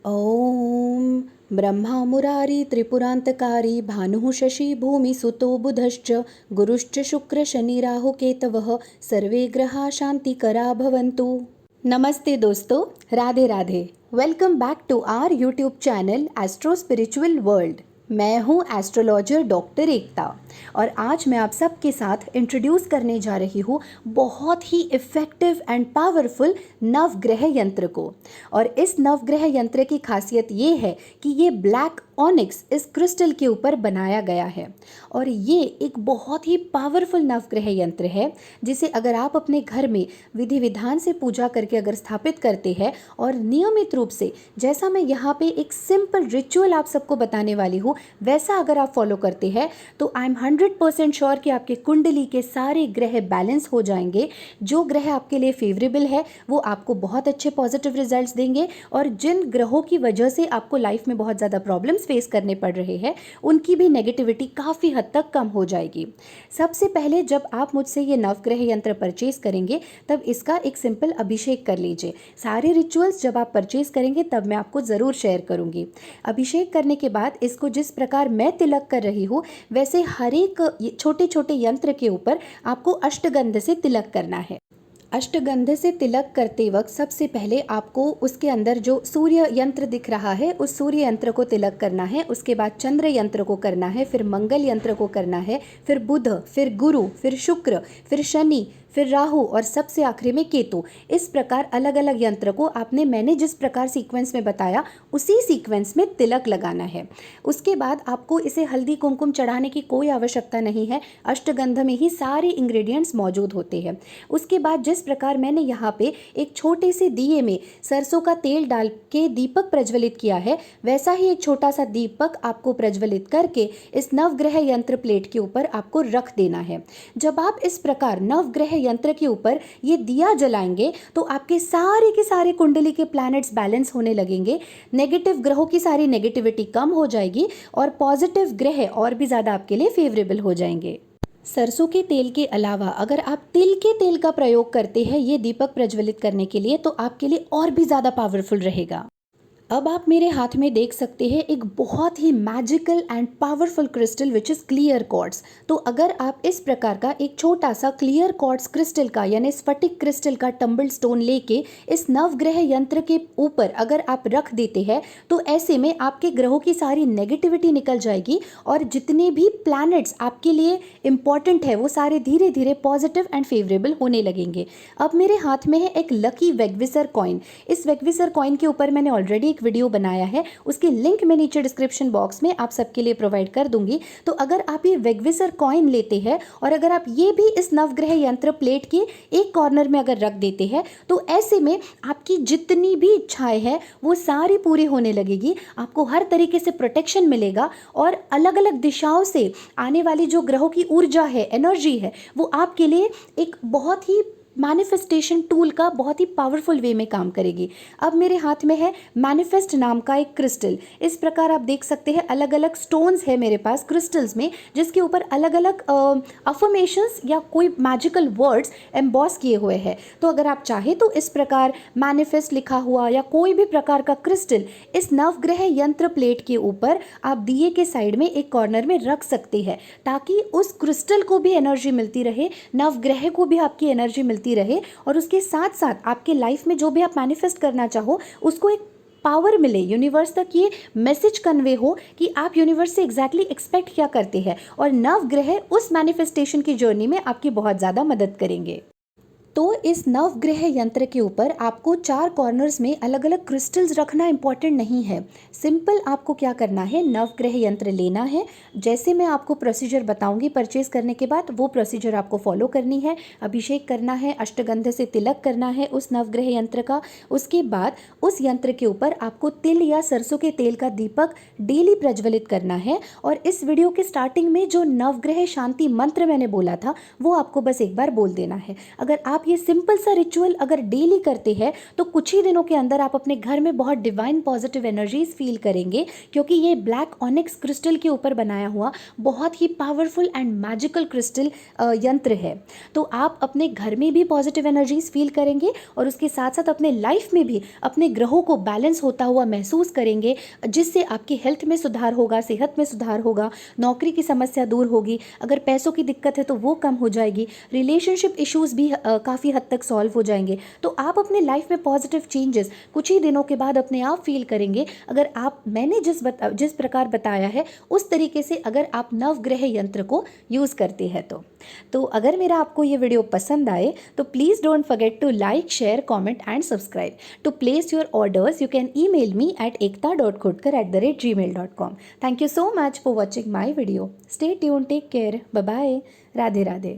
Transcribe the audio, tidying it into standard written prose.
ॐ ब्रह्मा मुरारी त्रिपुरान्तकारी भानुः शशि भूमिसुतो बुधश्च गुरुश्च शुक्र शनि राहु केतवः सर्वे ग्रहा शांतिकरा भवन्तु। नमस्ते दोस्तों, Radhe Radhe. Welcome back to our YouTube channel Astro Spiritual World. मैं हूँ एस्ट्रोलॉजर डॉक्टर एकता और आज मैं आप सबके साथ इंट्रोड्यूस करने जा रही हूँ बहुत ही इफ़ेक्टिव एंड पावरफुल नवग्रह यंत्र को। और इस नवग्रह यंत्र की खासियत ये है कि ये ब्लैक ऑनिक्स इस क्रिस्टल के ऊपर बनाया गया है और ये एक बहुत ही पावरफुल नवग्रह यंत्र है जिसे अगर आप अपने घर में विधि विधान से पूजा करके अगर स्थापित करते हैं और नियमित रूप से, जैसा मैं यहाँ पे एक सिंपल रिचुअल आप सबको बताने वाली हूँ, वैसा अगर आप फॉलो करते हैं तो आई एम 100% श्योर कि आपके कुंडली के सारे ग्रह बैलेंस हो जाएंगे। जो ग्रह आपके लिए फेवरेबल है वो आपको बहुत अच्छे पॉजिटिव रिजल्ट्स देंगे और जिन ग्रहों की वजह से आपको लाइफ में बहुत ज़्यादा प्रॉब्लम्स फेस करने पड़ रहे हैं उनकी भी नेगेटिविटी काफ़ी हद तक कम हो जाएगी। सबसे पहले जब आप मुझसे ये नवग्रह यंत्र परचेज करेंगे तब इसका एक सिंपल अभिषेक कर लीजिए। सारे रिचुअल्स जब आप परचेज करेंगे तब मैं आपको ज़रूर शेयर करूँगी। अभिषेक करने के बाद इसको जिस प्रकार मैं तिलक कर रही हूँ वैसे हर एक छोटे छोटे यंत्र के ऊपर आपको अष्टगंध से तिलक करना है। अष्टगंध से तिलक करते वक्त सबसे पहले आपको उसके अंदर जो सूर्य यंत्र दिख रहा है उस सूर्य यंत्र को तिलक करना है। उसके बाद चंद्र यंत्र को करना है, फिर मंगल यंत्र को करना है, फिर बुध, फिर गुरु, फिर शुक्र, फिर शनि, फिर राहु और सबसे आखिरी में केतु। इस प्रकार अलग अलग यंत्र को मैंने जिस प्रकार सीक्वेंस में बताया उसी सीक्वेंस में तिलक लगाना है। उसके बाद आपको इसे हल्दी कुमकुम चढ़ाने की कोई आवश्यकता नहीं है, अष्टगंध में ही सारे इंग्रेडिएंट्स मौजूद होते हैं। उसके बाद जिस प्रकार मैंने यहाँ पे एक छोटे से दिए में सरसों का तेल डाल के दीपक प्रज्वलित किया है, वैसा ही एक छोटा सा दीपक आपको प्रज्वलित करके इस नवग्रह यंत्र प्लेट के ऊपर आपको रख देना है। जब आप इस प्रकार नवग्रह यंत्र के ऊपर ये दिया जलाएंगे तो आपके सारे के सारे कुंडली के प्लैनेट्स बैलेंस होने लगेंगे, नेगेटिव ग्रहों की सारी नेगेटिविटी कम हो जाएगी और पॉजिटिव ग्रह और भी ज़्यादा आपके लिए फेवरेबल हो जाएंगे। सरसों के तेल के अलावा अगर आप तिल के तेल का प्रयोग करते हैं ये दीपक प्रज्वलित करने के लिए तो आपके लिए और भी ज़्यादा पावरफुल रहेगा। अब आप मेरे हाथ में देख सकते हैं एक बहुत ही magical and powerful crystal which is clear quartz. तो अगर आप इस प्रकार का एक छोटा सा क्लियर क्वार्ट्ज क्रिस्टल का यानी स्फटिक क्रिस्टल का टम्बल स्टोन लेके इस नवग्रह यंत्र के ऊपर अगर आप रख देते हैं तो ऐसे में आपके ग्रहों की सारी नेगेटिविटी निकल जाएगी और जितने भी प्लैनेट्स आपके लिए इम्पॉर्टेंट है वो सारे धीरे धीरे पॉजिटिव एंड फेवरेबल होने लगेंगे। अब मेरे हाथ में है एक लकी वेगविसर कॉइन। इस वेगविसर कॉइन के ऊपर मैंने ऑलरेडी एक वीडियो बनाया है, उसकी लिंक मैं नीचे डिस्क्रिप्शन बॉक्स में आप सबके लिए प्रोवाइड कर दूंगी। तो अगर आप ये वेगविसर कॉइन लेते हैं और अगर आप ये भी इस नवग्रह यंत्र प्लेट के एक कॉर्नर में अगर रख देते हैं तो ऐसे में आपकी जितनी भी इच्छाएं हैं वो सारी पूरी होने लगेगी। आपको हर तरीके से प्रोटेक्शन मिलेगा और अलग अलग दिशाओं से आने वाली जो ग्रहों की ऊर्जा है, एनर्जी है, वो आपके लिए एक बहुत ही मैनिफेस्टेशन टूल का बहुत ही पावरफुल वे में काम करेगी। अब मेरे हाथ में है मैनिफेस्ट नाम का एक क्रिस्टल। इस प्रकार आप देख सकते हैं अलग अलग स्टोन्स है मेरे पास क्रिस्टल्स में जिसके ऊपर अलग अलग अफर्मेशंस या कोई मैजिकल वर्ड्स एम्बॉस किए हुए हैं। तो अगर आप चाहे तो इस प्रकार मैनिफेस्ट लिखा हुआ या कोई भी प्रकार का क्रिस्टल इस नवग्रह यंत्र प्लेट के ऊपर आप दिए के साइड में एक कॉर्नर में रख सकते हैं ताकि उस क्रिस्टल को भी एनर्जी मिलती रहे, नवग्रह को भी आपकी एनर्जी मिलती रहे और उसके साथ साथ आपके लाइफ में जो भी आप मैनिफेस्ट करना चाहो उसको एक पावर मिले, यूनिवर्स तक ये मैसेज कन्वे हो कि आप यूनिवर्स से एग्जैक्टली एक्सपेक्ट क्या करते हैं और नवग्रह उस मैनिफेस्टेशन की जर्नी में आपकी बहुत ज़्यादा मदद करेंगे। तो इस नवग्रह यंत्र के ऊपर आपको 4 कॉर्नर्स में अलग अलग क्रिस्टल्स रखना इंपॉर्टेंट नहीं है। सिंपल आपको क्या करना है, नवग्रह यंत्र लेना है। जैसे मैं आपको प्रोसीजर बताऊंगी परचेज करने के बाद वो प्रोसीजर आपको फॉलो करनी है। अभिषेक करना है, अष्टगंध से तिलक करना है उस नवग्रह यंत्र का। उसके बाद उस यंत्र के ऊपर आपको तिल या सरसों के तेल का दीपक डेली प्रज्वलित करना है और इस वीडियो के स्टार्टिंग में जो नवग्रह शांति मंत्र मैंने बोला था वो आपको बस एक बार बोल देना है। अगर आप आप ये सिंपल सा रिचुअल अगर डेली करते हैं तो कुछ ही दिनों के अंदर आप अपने घर में बहुत डिवाइन पॉजिटिव एनर्जीज फील करेंगे, क्योंकि ये ब्लैक ऑनिक्स क्रिस्टल के ऊपर बनाया हुआ बहुत ही पावरफुल एंड मैजिकल क्रिस्टल यंत्र है। तो आप अपने घर में भी पॉजिटिव एनर्जीज फील करेंगे और उसके साथ साथ अपने लाइफ में भी अपने ग्रहों को बैलेंस होता हुआ महसूस करेंगे, जिससे आपकी हेल्थ में सुधार होगा, सेहत में सुधार होगा, नौकरी की समस्या दूर होगी, अगर पैसों की दिक्कत है तो वो कम हो जाएगी, रिलेशनशिप इश्यूज भी काफ़ी हद तक सॉल्व हो जाएंगे। तो आप अपने लाइफ में पॉजिटिव चेंजेस कुछ ही दिनों के बाद अपने आप फील करेंगे, अगर आप मैंने जिस प्रकार बताया है उस तरीके से अगर आप नवग्रह यंत्र को यूज़ करते हैं तो अगर मेरा आपको ये वीडियो पसंद आए तो please don't forget to like, share, comment and subscribe. To place your orders, you can email me at ekta.khotkar@gmail.com. Thank you so much for watching my video. Stay tuned. Take care. Bye bye. Radhe Radhe.